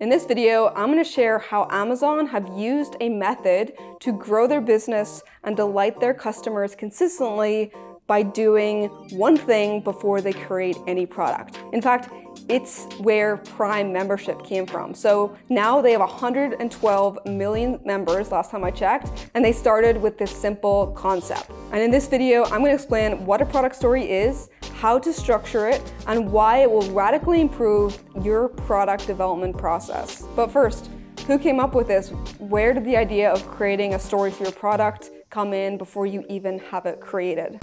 In this video, I'm going to share how Amazon have used a method to grow their business and delight their customers consistently by doing one thing before they create any product. In fact, it's where Prime membership came from. So now they have 112 million members last time I checked, and they started with this simple concept. And in this video, I'm going to explain what a product story is, how to structure it, and why it will radically improve your product development process. But first, who came up with this? Where did the idea of creating a story for your product come in before you even have it created?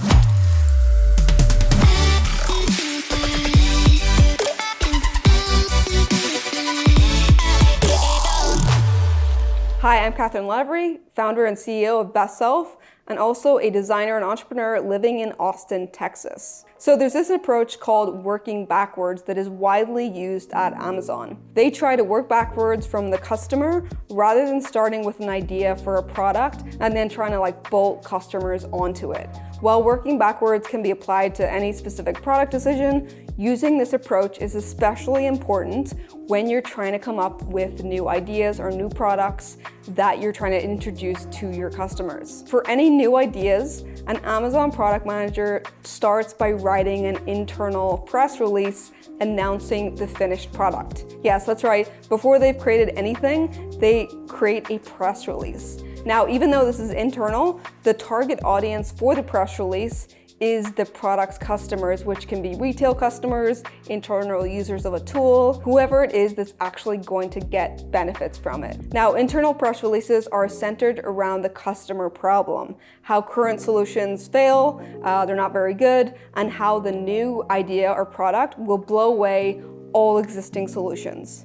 Hi, I'm Cathryn Lavery, founder and CEO of Best Self, and also a designer and entrepreneur living in Austin, Texas. So there's this approach called working backwards that is widely used at Amazon. They try to work backwards from the customer rather than starting with an idea for a product and then trying to bolt customers onto it. While working backwards can be applied to any specific product decision, using this approach is especially important when you're trying to come up with new ideas or new products that you're trying to introduce to your customers. For any new ideas, an Amazon product manager starts by writing an internal press release announcing the finished product. Yes, that's right. Before they've created anything, they create a press release. Now, even though this is internal, the target audience for the press release is the product's customers, which can be retail customers, internal users of a tool, whoever it is that's actually going to get benefits from it. Now, internal press releases are centered around the customer problem, how current solutions fail, they're not very good, and how the new idea or product will blow away all existing solutions.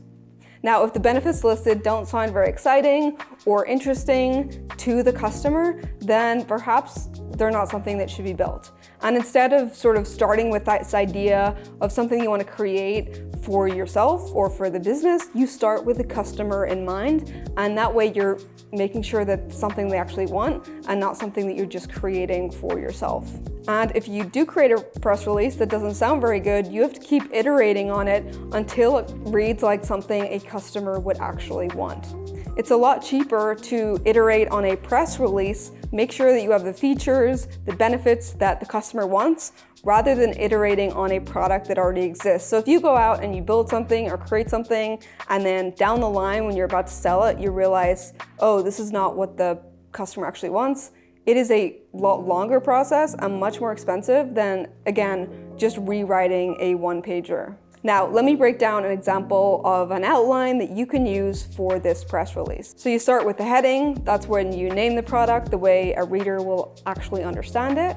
Now, if the benefits listed don't sound very exciting or interesting to the customer, then perhaps they're not something that should be built. And instead of sort of starting with this idea of something you want to create for yourself or for the business, you start with the customer in mind, and that way you're making sure that it's something they actually want and not something that you're just creating for yourself. And if you do create a press release that doesn't sound very good, you have to keep iterating on it until it reads like something a customer would actually want. It's a lot cheaper to iterate on a press release, make sure that you have the features, the benefits that the customer wants, rather than iterating on a product that already exists. So if you go out and you build something or create something, and then down the line when you're about to sell it, you realize, oh, this is not what the customer actually wants, it is a lot longer process and much more expensive than, again, just rewriting a one-pager. Now, let me break down an example of an outline that you can use for this press release. So you start with the heading. That's when you name the product the way a reader will actually understand it.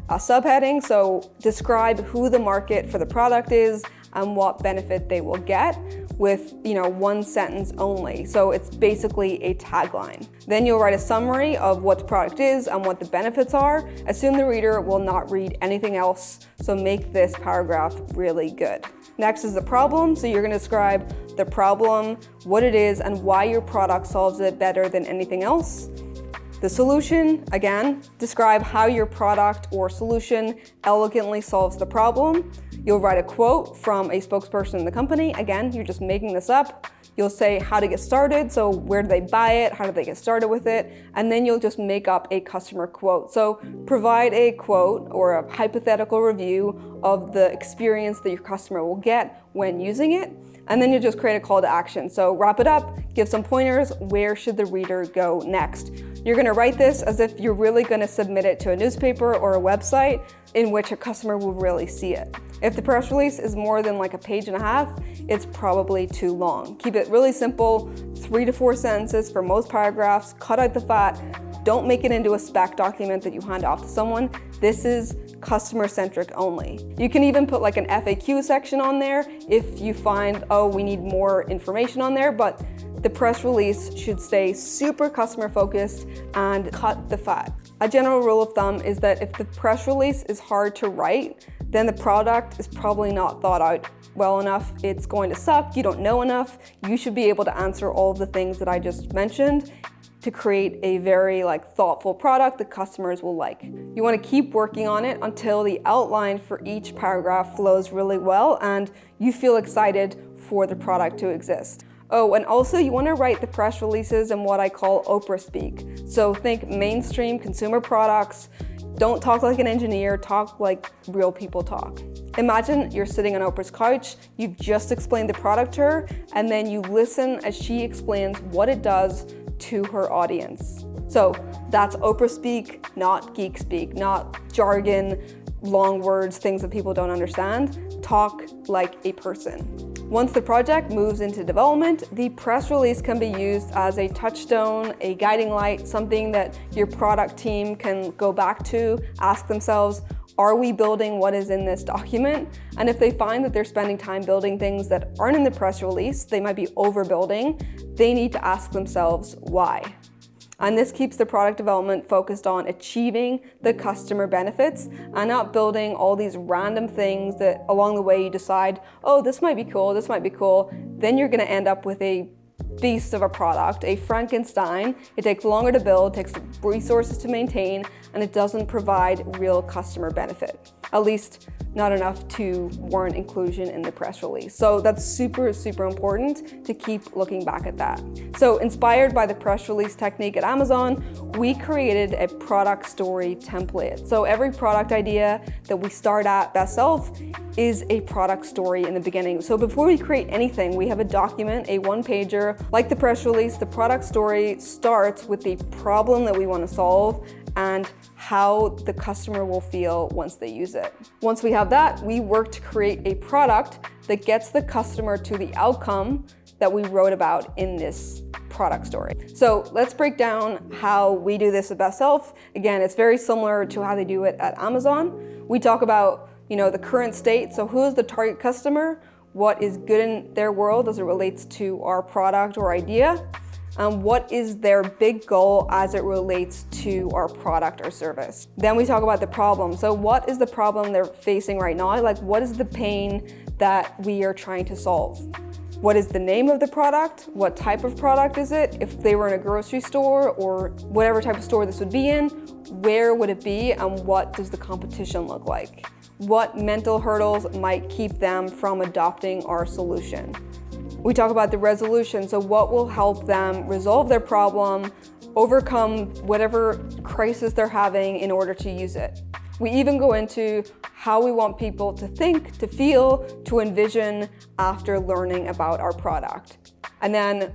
A subheading, so describe who the market for the product is and what benefit they will get with, one sentence only. So it's basically a tagline. Then you'll write a summary of what the product is and what the benefits are. Assume the reader will not read anything else, so make this paragraph really good. Next is the problem. So you're going to describe the problem, what it is, and why your product solves it better than anything else. The solution, again, describe how your product or solution elegantly solves the problem. You'll write a quote from a spokesperson in the company. Again, you're just making this up. You'll say how to get started, so where do they buy it, how do they get started with it, and then you'll just make up a customer quote. So provide a quote or a hypothetical review of the experience that your customer will get when using it, and then you just create a call to action. So wrap it up, give some pointers, where should the reader go next? You're gonna write this as if you're really gonna submit it to a newspaper or a website in which a customer will really see it. If the press release is more than a page and a half, it's probably too long. Keep it really simple, 3 to 4 sentences for most paragraphs, cut out the fat, don't make it into a spec document that you hand off to someone. This is customer-centric only. You can even put an FAQ section on there if you find, oh, we need more information on there, but the press release should stay super customer-focused and cut the fat. A general rule of thumb is that if the press release is hard to write, then the product is probably not thought out well enough. It's going to suck, you don't know enough. You should be able to answer all of the things that I just mentioned to create a very thoughtful product that customers will like. You want to keep working on it until the outline for each paragraph flows really well and you feel excited for the product to exist. Oh, and also you want to write the press releases in what I call Oprah Speak. So think mainstream consumer products. Don't talk like an engineer, talk like real people talk. Imagine you're sitting on Oprah's couch, you've just explained the product to her, and then you listen as she explains what it does to her audience. So that's Oprah Speak, not geek speak, not jargon, long words, things that people don't understand. Talk like a person. Once the project moves into development, the press release can be used as a touchstone, a guiding light, something that your product team can go back to, ask themselves, are we building what is in this document? And if they find that they're spending time building things that aren't in the press release, they might be overbuilding, they need to ask themselves why. And this keeps the product development focused on achieving the customer benefits and not building all these random things that along the way you decide, oh, this might be cool, this might be cool. Then you're gonna end up with a beast of a product, a Frankenstein. It takes longer to build, takes resources to maintain, and it doesn't provide real customer benefit. At least not enough to warrant inclusion in the press release. So that's super, super important to keep looking back at that. So inspired by the press release technique at Amazon, we created a product story template. So every product idea that we start at Best Self is a product story in the beginning. So before we create anything, we have a document, a one-pager. Like the press release, the product story starts with the problem that we want to solve and how the customer will feel once they use it. Once we have that, we work to create a product that gets the customer to the outcome that we wrote about in this product story. So let's break down how we do this at Best Self. Again, it's very similar to how they do it at Amazon. We talk about, the current state. So who is the target customer? What is good in their world as it relates to our product or idea? What is their big goal as it relates to our product or service? Then we talk about the problem. So what is the problem they're facing right now? Like, what is the pain that we are trying to solve? What is the name of the product? What type of product is it? If they were in a grocery store or whatever type of store this would be in, where would it be and what does the competition look like? What mental hurdles might keep them from adopting our solution? We talk about the resolution, so what will help them resolve their problem, overcome whatever crisis they're having in order to use it. We even go into how we want people to think, to feel, to envision after learning about our product. And then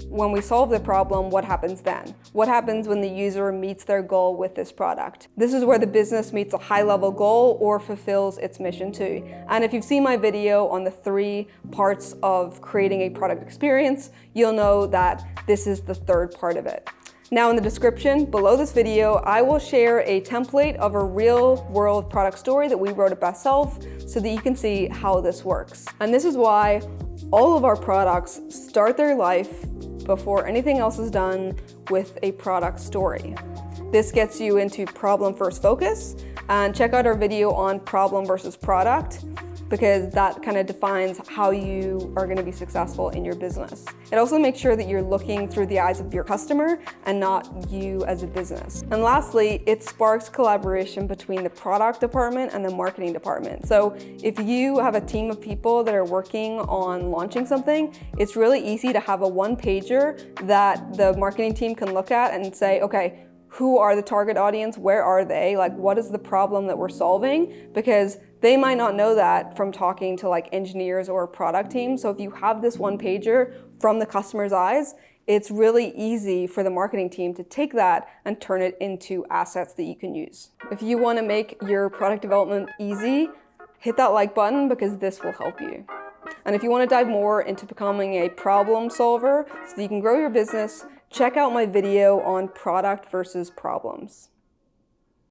when we solve the problem, what happens then? What happens when the user meets their goal with this product? This is where the business meets a high-level goal or fulfills its mission too. And if you've seen my video on the 3 parts of creating a product experience, you'll know that this is the 3rd part of it. Now in the description below this video, I will share a template of a real-world product story that we wrote at Best Self so that you can see how this works. And this is why all of our products start their life before anything else is done with a product story. This gets you into problem first focus, and check out our video on problem versus product because that kind of defines how you are going to be successful in your business. It also makes sure that you're looking through the eyes of your customer and not you as a business. And lastly, it sparks collaboration between the product department and the marketing department. So if you have a team of people that are working on launching something, it's really easy to have a one-pager that the marketing team can look at and say, okay, who are the target audience? Where are they? Like, what is the problem that we're solving? Because they might not know that from talking to like engineers or a product team. So if you have this one pager from the customer's eyes, it's really easy for the marketing team to take that and turn it into assets that you can use. If you want to make your product development easy, hit that like button because this will help you. And if you want to dive more into becoming a problem solver so that you can grow your business, check out my video on product versus problems.